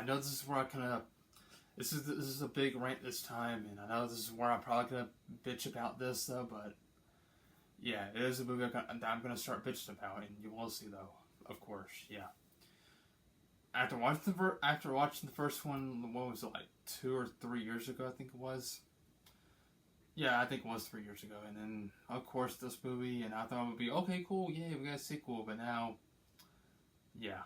I know this is where I kind of, this is a big rant this time, and I know this is where I'm probably gonna bitch about this though, but yeah, it is a movie that I'm gonna start bitching about, and you will see though, of course, yeah. After watching the first one, what was it, like 2 or 3 years ago? I think it was. Yeah, I think it was 3 years ago, and then of course this movie, and I thought it would be okay, cool, yeah, we got a sequel, but now, yeah.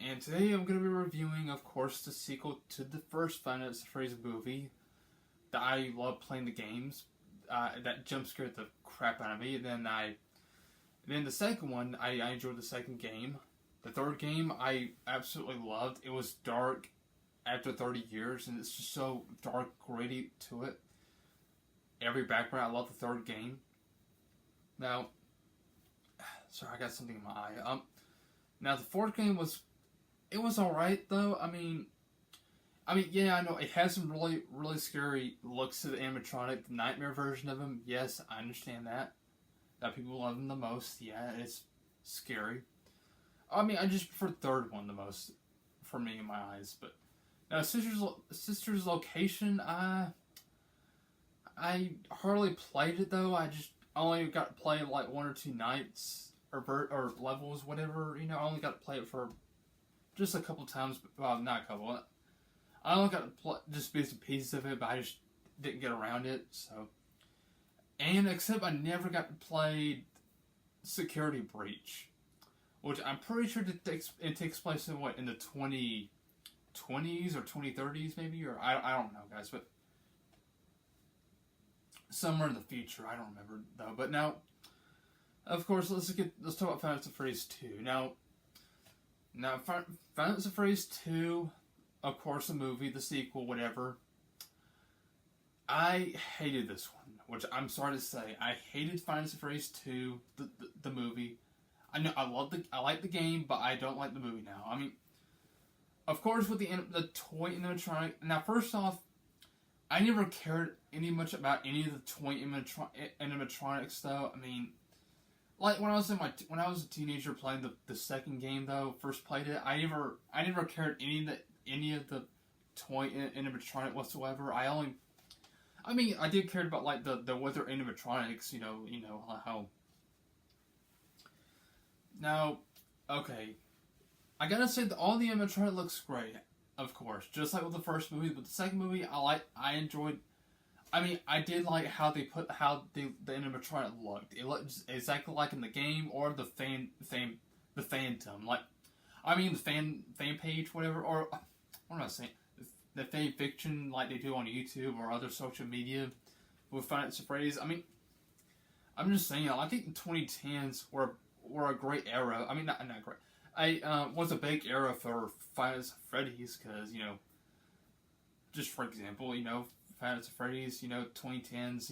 And today I'm going to be reviewing, of course, the sequel to the first Final Fantasy Freddy's movie. That I love playing the games. That jump scared the crap out of me. And then the second one, I enjoyed the second game. The third game, I absolutely loved. It was dark after 30 years, and it's just so dark, gritty to it. Every background, I love the third game. Now, sorry, I got something in my eye. Now the fourth game was alright though. I mean, yeah, I know it has some really, really scary looks to the animatronic, the nightmare version of him. Yes, I understand that. That people love him the most. Yeah, it's scary. I mean, I just prefer the third one the most, for me in my eyes. But now, Sister's Location, I hardly played it though. I just only got to play it like 1 or 2 nights or levels, whatever. You know, I only got to play it for just a couple times. Well, not a couple. I only got to play just bits and pieces of it, but I just didn't get around it. So, and except I never got to play Security Breach, which I'm pretty sure it takes place in the 2020s or 2030s maybe, or I don't know, guys, but somewhere in the future. I don't remember though. But now, of course, let's talk about Final Fantasy Freddy's 2. Now, Final Fantasy Freddy's 2, of course, the movie, the sequel, whatever. I hated this one, which I'm sorry to say. I hated Final Fantasy Freddy's 2, the movie. I know I like the game, but I don't like the movie now. I mean, of course, with the toy animatronic. Now, first off, I never cared any much about any of the toy animatronics, though. I mean, like when I was a teenager playing the second game though, first played it, I never cared any of the toy animatronic whatsoever. I did care about like the weather animatronics, you know how. Now, okay, I gotta say that all the animatronic looks great, of course, just like with the first movie. But the second movie, I enjoyed. I mean, I did like how the animatronic looked. It looked exactly like in the game or the Phantom. Like, I mean, the fan page, whatever, or what am I saying? The fan fiction like they do on YouTube or other social media with Final Fantasy Freddy's. I mean, I'm just saying. I think the 2010s were a great era. I mean, not great. Was a big era for Final Fantasy Freddy's because just for example, Final Fantasy Freddy's, 2010s,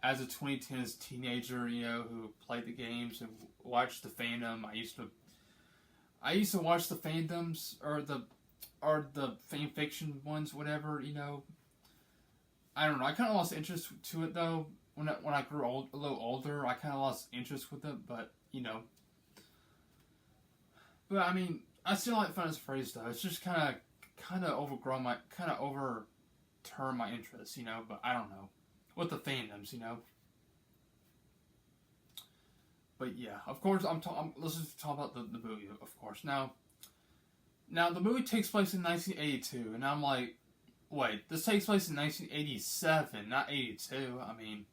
as a 2010s teenager, who played the games and watched the fandom. I used to watch the fandoms or the fan fiction ones, whatever. I don't know. I kind of lost interest to it though when I grew a little older. I kind of lost interest with it, but But I mean, I still like Final Fantasy Freddy's though. It's just kind of overturned my interest, But I don't know with the fandoms, But yeah, of course, let's just talk about the movie, of course. Now the movie takes place in 1982, and I'm like, wait, this takes place in 1987, not 82. I mean,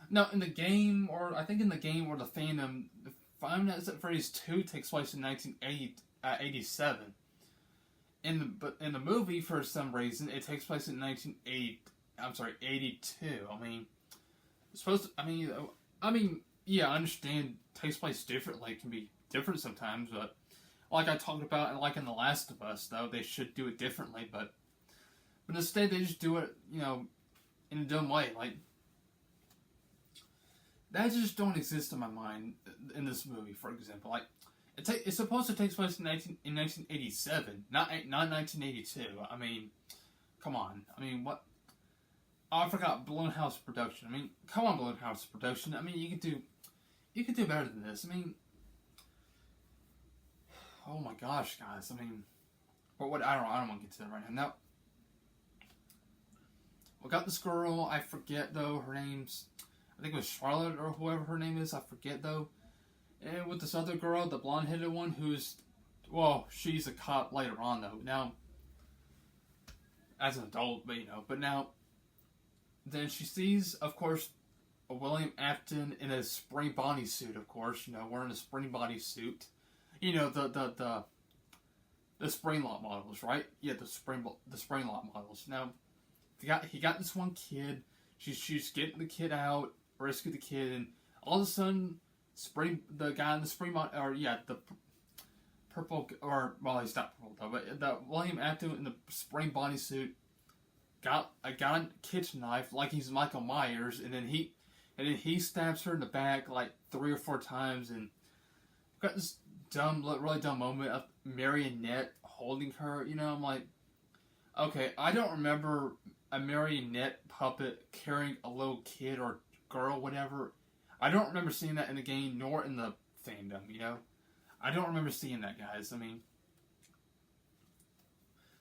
no, in the game, or I think in the game or the fandom, Final Fantasy Freddy's 2 takes place in 1987. But in the movie, for some reason, it takes place in 82. I mean, it's supposed to, I mean, yeah, I understand it takes place differently. It can be different sometimes, but like I talked about, and like in The Last of Us, though, they should do it differently, but instead they just do it, in a dumb way. Like, that just don't exist in my mind in this movie, for example. Like, it's supposed to take place in 1987, not 1982. I mean, come on. I mean, what? Oh, I forgot Balloon House Production. I mean, come on, Balloon House Production. I mean, you could do better than this. I mean, oh my gosh, guys. I mean, what? I don't want to get to that right now. Now, we got this girl. I forget though. Her name's, I think it was Charlotte or whoever her name is. I forget though. And with this other girl, the blonde-headed one, who's, well, she's a cop later on though. Now, as an adult, but now, then she sees, of course, a William Afton in a spring bodysuit, of course, wearing a spring bodysuit. The spring lot models, right? Yeah, the spring lot models. Now, he got this one kid. She's getting the kid out, rescue the kid, and all of a sudden, the guy in the the purple, or well, he's not purple though, but the William Afton in the spring bodysuit got a kitchen knife like he's Michael Myers, and then he stabs her in the back like 3 or 4 times, and got this really dumb moment of Marionette holding her. I'm like, okay, I don't remember a marionette puppet carrying a little kid or girl, whatever. I don't remember seeing that in the game, nor in the fandom, I don't remember seeing that, guys. I mean,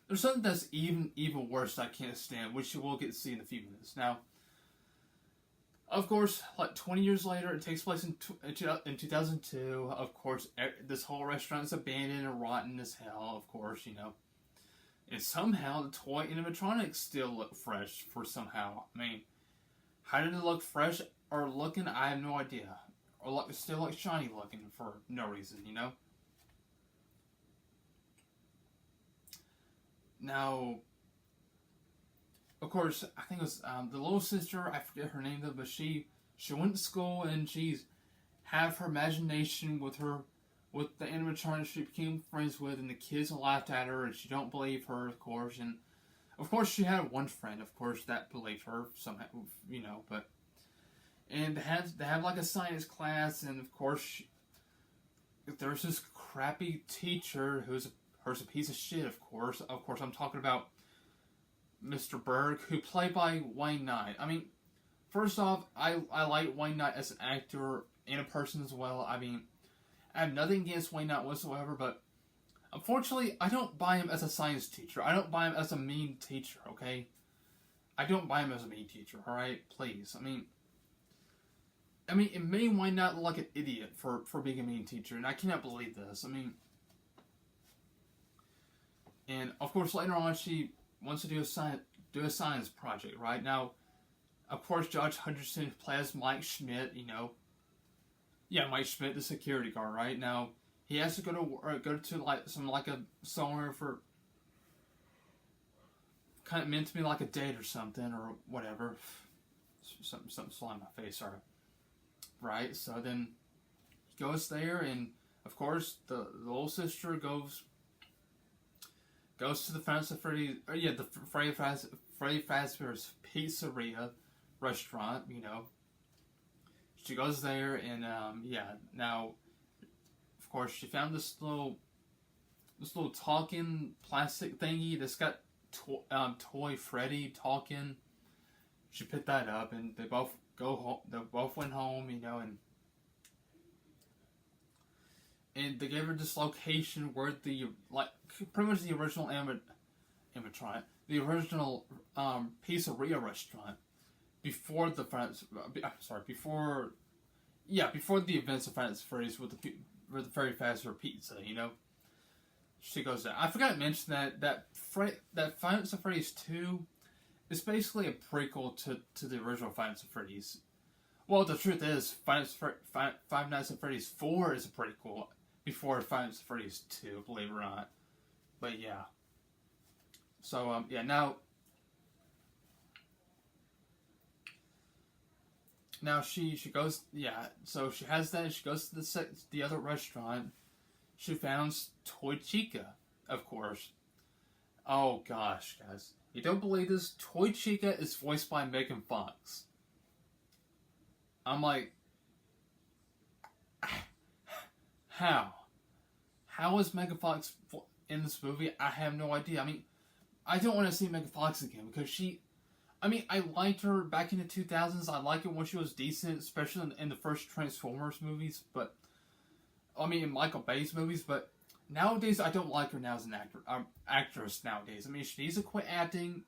there's something that's even worse that I can't stand, which you will get to see in a few minutes. Now, of course, like 20 years later, it takes place in 2002. Of course, this whole restaurant is abandoned and rotten as hell, of course, And somehow the toy animatronics still look fresh for somehow. I mean, how did it look fresh or looking? I have no idea. Or still look shiny looking for no reason, Now, of course, I think it was the little sister. I forget her name though, but she went to school and she's have her imagination with the animatronic she became friends with, and the kids laughed at her and she don't believe her, of course. And of course, she had one friend, of course, that believed her somehow, But and they have like a science class, and of course, there's this crappy teacher who's a piece of shit. Of course, I'm talking about Mr. Berg, who played by Wayne Knight. I mean, first off, I like Wayne Knight as an actor and a person as well. I mean, I have nothing against Wayne Knight whatsoever, but unfortunately, I don't buy him as a science teacher. I don't buy him as a mean teacher, okay? I don't buy him as a mean teacher, alright? Please. I mean, it made Wayne Knight look like an idiot for being a mean teacher, and I cannot believe this. I mean, and of course, later on, she wants to do a science project, right? Now, of course, Josh Hutcherson plays Mike Schmidt, Yeah, Mike Schmidt, the security guard, right? Now, he has to go to somewhere for kind of meant to be like a date or something or whatever. Something flying in my face, sorry. Right? So then he goes there, and of course the little sister goes to the Freddy, the Freddy Fazbear's Pizzeria restaurant, She goes there, and now, of course, she found this little talking plastic thingy that's got toy Freddy talking. She picked that up, and they both go home. They both went home, and they gave her this location where pretty much the original animatronic, the original pizzeria restaurant. Before the events of Freddy's with the Freddy Fazbear Pizza, She goes there. I forgot to mention that Five Nights at Freddy's 2 is basically a prequel to the original Five Nights at Freddy's. Well, the truth is, Five Nights at Freddy's 4 is a prequel before Five Nights at Freddy's 2, believe it or not. But yeah. So Now she goes, so she has that, she goes to the other restaurant. She founds Toy Chica, of course. Oh gosh, guys. You don't believe this? Toy Chica is voiced by Megan Fox. I'm like, how? How is Megan Fox in this movie? I have no idea. I mean, I don't want to see Megan Fox again because I liked her back in the 2000s. I liked her when she was decent, especially in the first Transformers movies, in Michael Bay's movies, but nowadays I don't like her now as an actress nowadays. I mean, she needs to quit acting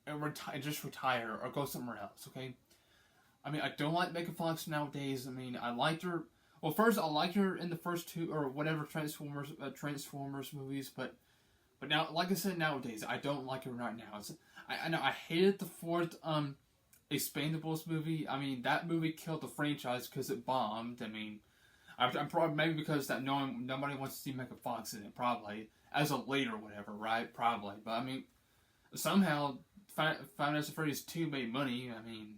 and just retire or go somewhere else. Okay. I mean, I don't like Megan Fox nowadays. I mean, I liked her. Well, first I liked her in the first two or whatever Transformers movies, but now, like I said, nowadays I don't like her right now. I know I hated the fourth Expendables movie. I mean, that movie killed the franchise because it bombed. I mean, I'm probably maybe because that nobody wants to see Megan Fox in it, probably as a lead or whatever, right? Probably, but I mean, somehow Five Nights at Freddy's 2 made money. I mean,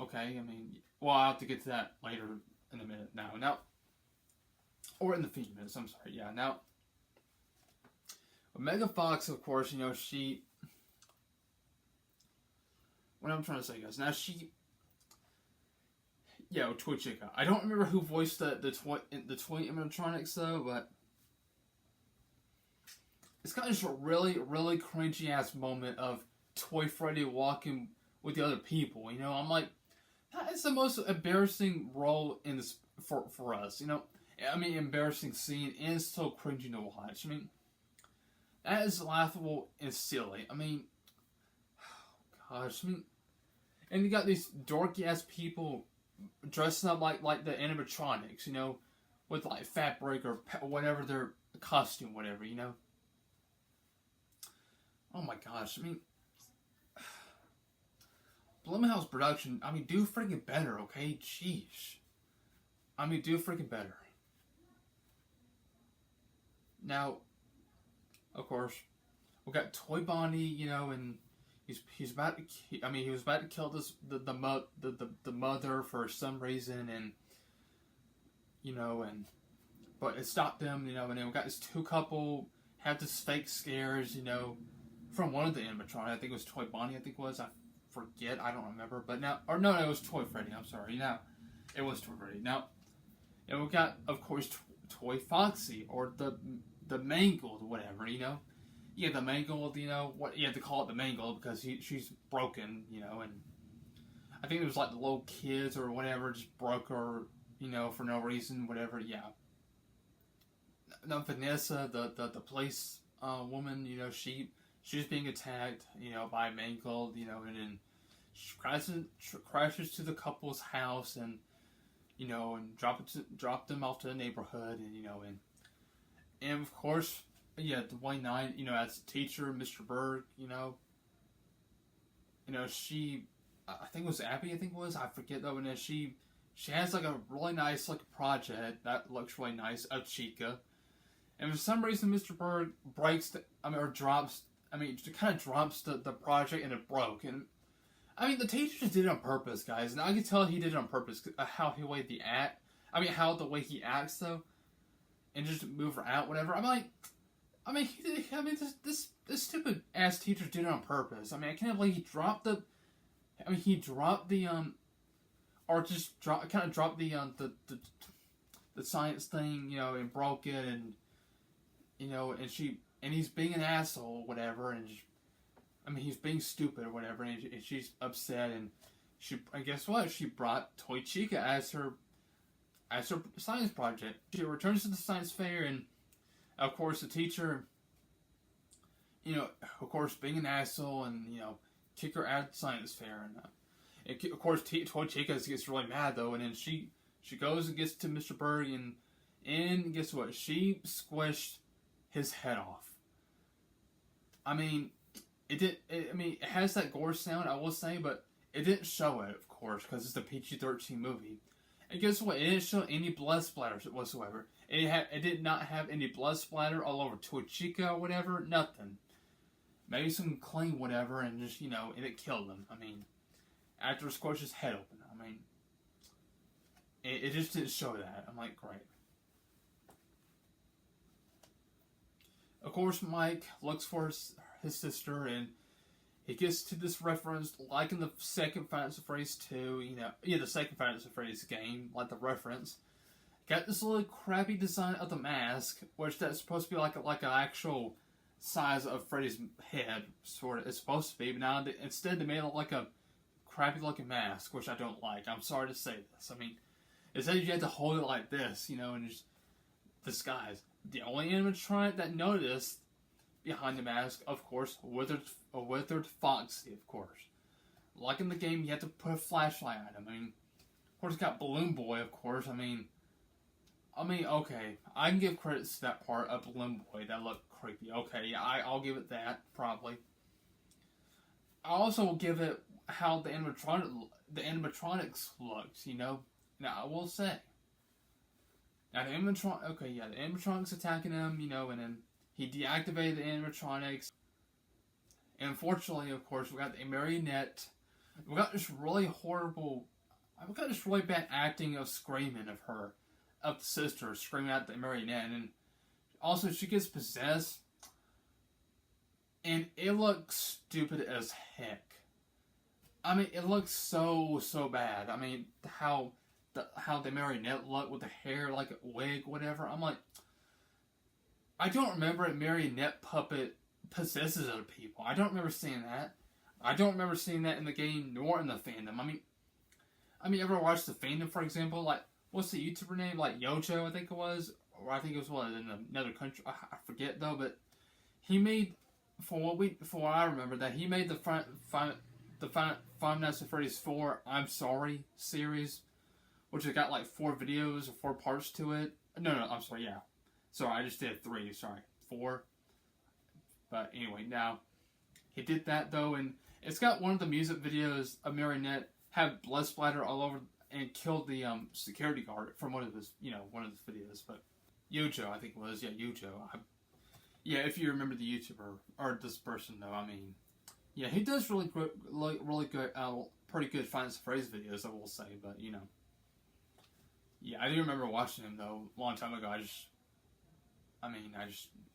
okay. I mean, well, I'll have to get to that later in a minute. Now, or in the few minutes. I'm sorry. Yeah, now. But Megan Fox, of course, you know she. What I'm trying to say, guys. Now she. Yeah, Toy Chica. I don't remember who voiced the toy animatronics though, but it's kind of just a really, really cringy ass moment of Toy Freddy walking with the other people. You know, I'm like, that is the most embarrassing role in this for us. You know, I mean, embarrassing scene and still cringy to watch. I mean, that is laughable and silly. I mean, gosh, I mean, and you got these dorky ass people dressing up like the animatronics, you know, with like fabric or whatever their costume, whatever, you know. Oh my gosh, I mean, Blumhouse production, I mean, do freaking better, okay? Jeez. I mean, do freaking better. Now, of course, we got Toy Bonnie, you know, and he's about to. He was about to kill the mother for some reason, and you know, but it stopped him, you know, and then we got this two couple have this fake scares, you know, from one of the animatronics. I think it was Toy Bonnie. I think it was. I forget. I don't remember. But now, or no, it was Toy Freddy. I'm sorry. Now, it was Toy Freddy. Now, and we got, of course, Toy Foxy or the mangled, whatever, you know. Yeah, the mangled, you know, what you have to call it the mangled because she's broken, you know, and I think it was like the little kids or whatever just broke her, you know, for no reason, whatever, yeah. Now Vanessa, the police woman, you know, she's being attacked, you know, by mangled, you know, and then she crashes to the couple's house and, you know, and drop them off to the neighborhood, and you know, and of course. Yeah, the White Knight, you know, as a teacher, Mr. Berg, you know, she, I think it was Abby, I forget though, and then she has like a really nice like project that looks really nice of Chica, and for some reason Mr. Berg drops the project and it broke, and I mean the teacher just did it on purpose, guys, and I can tell he did it on purpose, how the way he acts though, and just move her out, whatever. This stupid ass teacher did it on purpose. I mean, I can't believe he dropped the science thing, you know, and broke it, and you know, and he's being an asshole, whatever, and he's being stupid or whatever, and she's upset, and guess what? She brought Toy Chica as her science project. She returns to the science fair, and of course, the teacher, you know, of course, being an asshole and, you know, kick her out of the science fair. And of course, Toy Chica gets really mad, though, and then she goes and gets to Mr. Berg, and guess what? She squished his head off. I mean, it has that gore sound, I will say, but it didn't show it, of course, because it's a PG-13 movie. And guess what? It didn't show any blood splatters whatsoever. It did not have any blood splatter all over Toy Chica or whatever. Nothing. Maybe some clean whatever, and just, you know, and it killed him. I mean, after it squished his head open. I mean, it just didn't show that. I'm like, great. Of course, Mike looks for his sister, and he gets to this reference, like in the second Five Nights at Freddy's 2, you know, the second Five Nights at Freddy's game, like the reference. Got this little crappy design of the mask, which that's supposed to be like an actual size of Freddy's head, sort of. It's supposed to be, but now instead they made it like a crappy looking mask, which I don't like. I'm sorry to say this. I mean, it says you had to hold it like this, you know, and just disguise. the only animatronic that noticed behind the mask, of course, a withered Foxy, of course. Like in the game, you have to put a flashlight on him. I mean, of course, got Balloon Boy, of course. I mean, okay, I can give credits to that part of Balloon Boy that looked creepy. Okay, yeah, I'll give it that, probably. I also will give it how the animatronics looked, you know. Now, I will say, now the animatronics attacking him, you know, and then he deactivated the animatronics. And unfortunately, of course, we got the marionette. We got this really bad acting of screaming of the sister screaming at the marionette. And also, she gets possessed. And it looks stupid as heck. I mean, it looks so bad. I mean, how the marionette looked with the hair like a wig, whatever. I'm like, I don't remember a marionette puppet possesses other people. I don't remember seeing that. I don't remember seeing that in the game nor in the fandom. I mean, ever watched the fandom, for example? Like, what's the YouTuber name? Like Yojo, I think it was, or I think it was in another country. I forget though, but he made. For what I remember, that he made the Five Nights at Freddy's 4 I'm Sorry series, which has got like 4 videos or 4 parts to it. No, I'm sorry, yeah. Sorry, I just did 3, sorry. 4. But anyway, now, he did that though, and it's got one of the music videos of Marionette have blood splatter all over and killed the security guard from one of his videos. But Yojo, I think it was, yeah, Yojo. Yeah, if you remember the YouTuber, or this person though, I mean, yeah, he does really good, pretty good Five Nights at Freddy's videos, I will say, but, you know. Yeah, I do remember watching him though, a long time ago. I just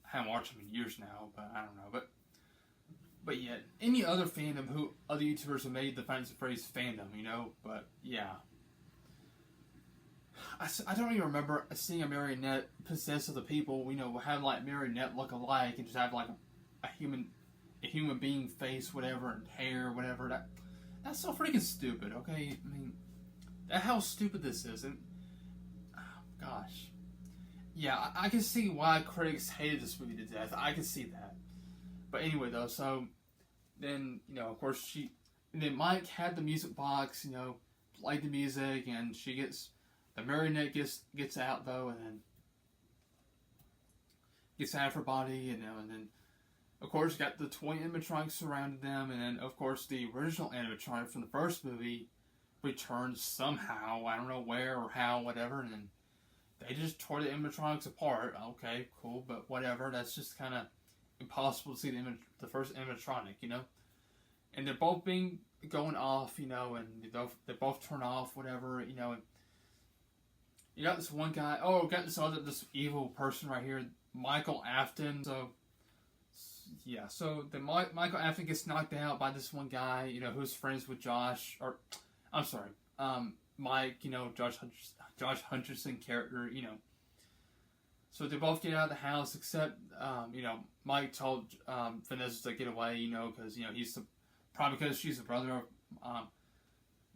haven't watched him in years now, but I don't know, but yeah, any other fandom, other YouTubers have made the Five Nights at Freddy's fandom, you know, but, yeah. I don't even remember seeing a marionette possess other people, you know, have like marionette look alike and just have like a human being face, whatever, and hair, whatever. That's so freaking stupid, okay? I mean, that's how stupid this is, and oh, gosh. Yeah, I can see why critics hated this movie to death. I can see that. But anyway, though, so then, you know, of course, then Mike had the music box, you know, played the music, and the marionette gets out though, and then gets out of her body, you know, and then of course got the toy animatronics surrounded them, and then of course the original animatronic from the first movie returns somehow. I don't know where or how, whatever, and then they just tore the animatronics apart. Okay, cool, but whatever. That's just kind of impossible to see the first animatronic, you know. And they're both going off, you know, and they both turn off, whatever, you know. And you got this one guy. Oh, got this evil person right here, Michael Afton. So, yeah. So the Michael Afton gets knocked out by this one guy, you know, who's friends with Josh. Or, I'm sorry, Mike. You know, Josh Hutcherson character. You know. So they both get out of the house, except you know, Mike told Vanessa to get away. You know, because you know probably because she's the brother of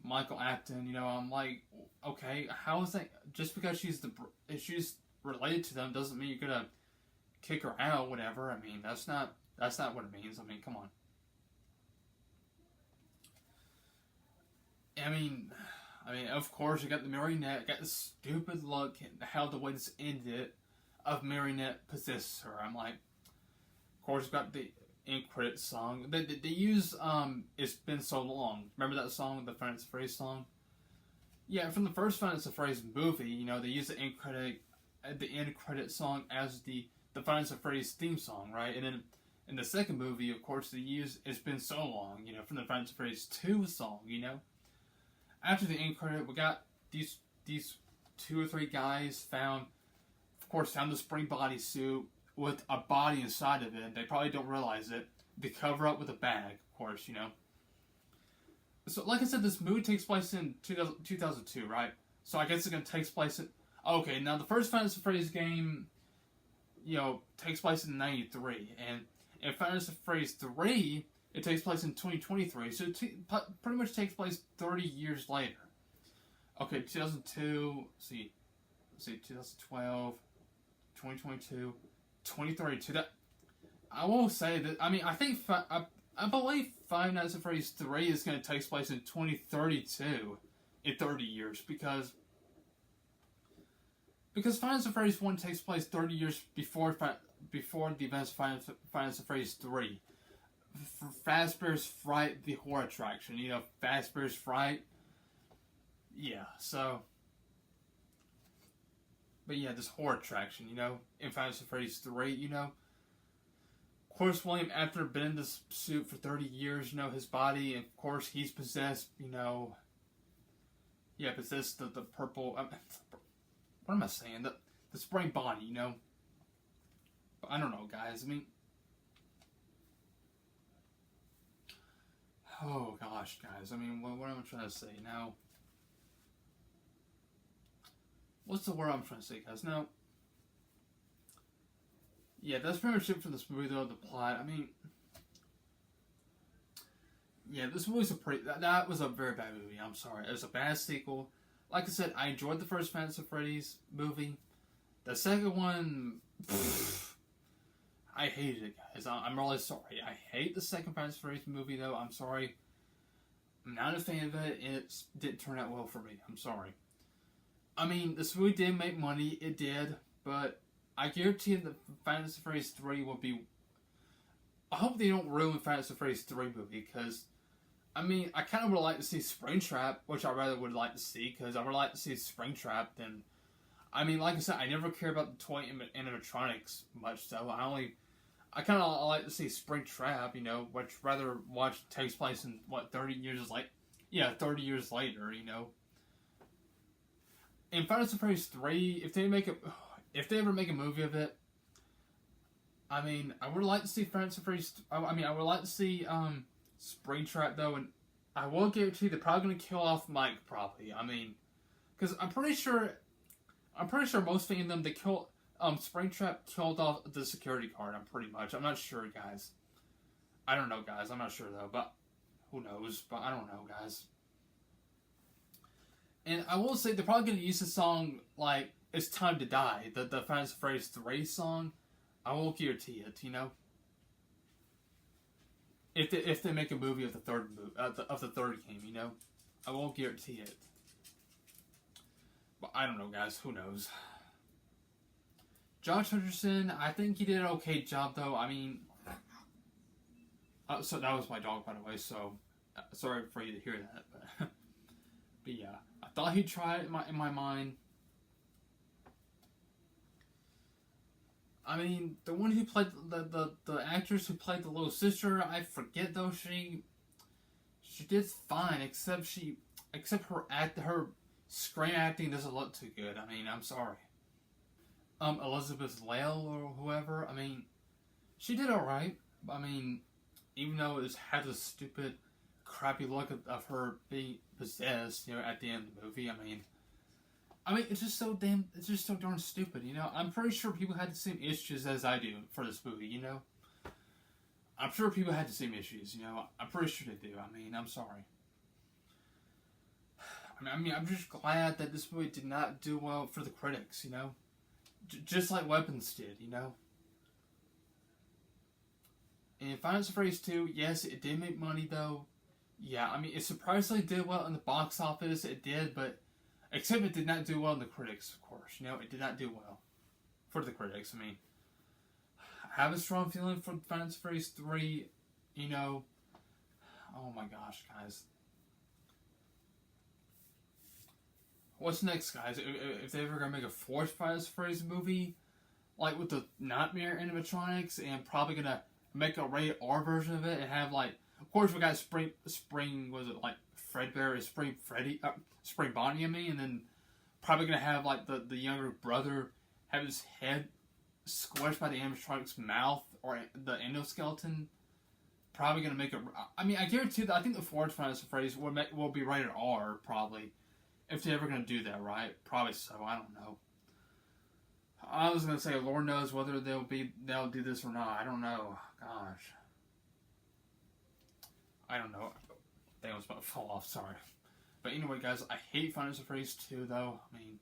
Michael Afton. You know, I'm like, okay, how is that? Just because she's related to them doesn't mean you're gonna kick her out, whatever. I mean, that's not what it means. I mean, come on. I mean, of course, you got the marionette, got this stupid look, and how the way this ended of marionette possess her. I'm like, of course, you got the end credit song. They use It's Been So Long. Remember that song, the Five Nights at Freddy's song? Yeah, from the first Five Nights at Freddy's movie, you know, they use the end credit song as the Five Nights at Freddy's theme song, right? And then in the second movie, of course, they use It's Been So Long, you know, from the Five Nights at Freddy's 2 song, you know. After the end credit, we got these 2 or 3 guys found the spring bodysuit with a body inside of it. They probably don't realize it. They cover up with a bag, of course, you know. So, like I said, this movie takes place in 2002, right? So I guess it's going to take place in... Okay, now the first Five Nights at Freddy's game, you know, takes place in 93. And in Five Nights at Freddy's 3, it takes place in 2023. So it pretty much takes place 30 years later. Okay, 2002, let's see, 2012, 2022, 2032. That I will say that. I mean, I think I believe Five Nights at Freddy's 3 is going to take place in 2032, in 30 years, because Five Nights at Freddy's 1 takes place 30 years before the events of Five Nights at Freddy's 3. Fazbear's Fright, the horror attraction. You know, Fazbear's Fright. Yeah, so. But yeah, this horror attraction, you know, in Five Nights at Freddy's 3, you know. Of course, William, after been in this suit for 30 years, you know, his body, and of course, he's possessed, you know. Yeah, possessed the purple. What am I saying? The spring body, you know. But I don't know, guys. I mean. Oh gosh, guys. I mean, what am I trying to say now? What's the word I'm trying to say, guys? Now, yeah, that's pretty much it for this movie, though. The plot. I mean, yeah, this movie's that was a very bad movie. I'm sorry. It was a bad sequel. Like I said, I enjoyed the first Five Nights at Freddy's movie. The second one, I hated it, guys. I'm really sorry. I hate the second Five Nights at Freddy's movie, though. I'm sorry. I'm not a fan of it, and it didn't turn out well for me. I'm sorry. I mean, this movie did make money. It did, but I guarantee that Five Nights at Freddy's 3 will be. I hope they don't ruin Five Nights at Freddy's 3 movie, because I mean, I kind of would like to see Springtrap, which I rather would like to see, because I would like to see Springtrap than. I mean, like I said, I never care about the toy animatronics much, so I kind of like to see Springtrap, you know, which rather watch takes place in, 30 years like, yeah, 30 years later, you know. In Five Nights at Freddy's 3, if they ever make a movie of it, I mean, I would like to see Five Nights at Freddy's. I mean, I would like to see Springtrap, though, and I will guarantee they're probably going to kill off Mike, probably. I mean, because I'm pretty sure most fandom, they killed, Springtrap killed off the security guard, I'm not sure, guys. I don't know, guys, I'm not sure, though, but who knows, but I don't know, guys. And I will say, they're probably going to use the song, like, It's Time to Die, the Five Nights at Freddy's 3 song. I will guarantee it, you know. If they make a movie of the third game, you know, I won't guarantee it. But I don't know, guys. Who knows? Josh Hutcherson, I think he did an okay job, though. I mean, so that was my dog, by the way. So sorry for you to hear that, but yeah, I thought he tried in my mind. I mean, the one who played the actress who played the little sister, I forget though. She did fine, except her screen acting doesn't look too good. I mean, I'm sorry. Elizabeth Lale or whoever. I mean, she did alright. I mean, even though it had this stupid, crappy look of her being possessed, you know, at the end of the movie. I mean, it's just so darn stupid, you know? I'm pretty sure people had the same issues as I do for this movie, you know? I'm sure people had the same issues, you know? I'm pretty sure they do. I mean, I'm sorry. I mean, I'm just glad that this movie did not do well for the critics, you know? Just like Weapons did, you know? And Five Nights at Freddy's 2, yes, it did make money, though. Yeah, I mean, it surprisingly did well in the box office. It did, but except it did not do well in the critics, of course. You know, it did not do well for the critics. I mean, I have a strong feeling for Five Nights at Freddy's 3, you know. Oh my gosh, guys. What's next, guys? If they're ever gonna make a fourth Five Nights at Freddy's movie, like with the Nightmare animatronics, and probably gonna make a rated R version of it, and have like, of course we got Spring was it like Fredbear, Spring Freddy, Spring Bonnie, I mean, and then probably gonna have like the younger brother have his head squished by the animatronic's mouth, or the endoskeleton. Probably gonna make it. I mean, I guarantee that. I think the fourth Five Nights at Freddy's will be rated R, probably. If they're ever going to do that, right? Probably so. I don't know. I was going to say, Lord knows whether they'll do this or not. I don't know. Gosh. I don't know. I think I was about to fall off. Sorry. But anyway, guys, I hate Five Nights at Freddy's 2, though. I mean,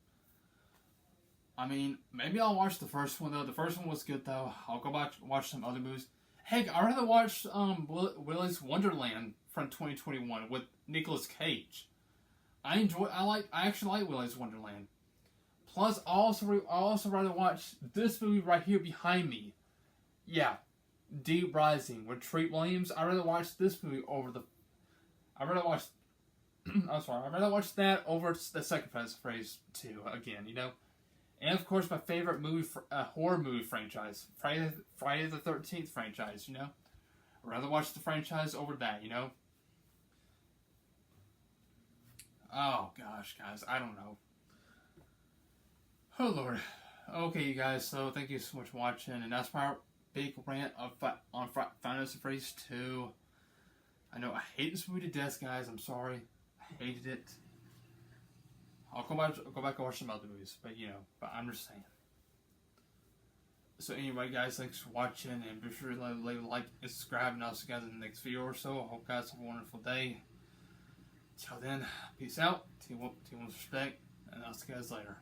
I mean, maybe I'll watch the first one though. The first one was good though. I'll go back watch some other movies. Heck, I'd rather watch Willy's Wonderland from 2021 with Nicolas Cage. I actually like Willy's Wonderland. Plus, I also rather watch this movie right here behind me. Yeah, Deep Rising with Treat Williams. I'd rather watch this movie over the. I'd rather watch. I'm sorry. I'd rather watch that over the second phrase too. Again, you know. And of course, my favorite movie, horror movie franchise, Friday the 13th franchise. You know, I'd rather watch the franchise over that. You know. Oh gosh, guys, I don't know. Oh Lord. Okay, you guys. So thank you so much for watching, and that's my big rant on Final Fantasy Phrase 2. I know I hate this movie to death, guys. I'm sorry. I hated it. I'll go back and watch some other movies, but but I'm just saying. So anyway, guys, thanks for watching, and be sure to leave a like and subscribe, and I'll see you guys in the next video or so. I hope you guys have a wonderful day. Till then, peace out, team respect, and I'll see you guys later.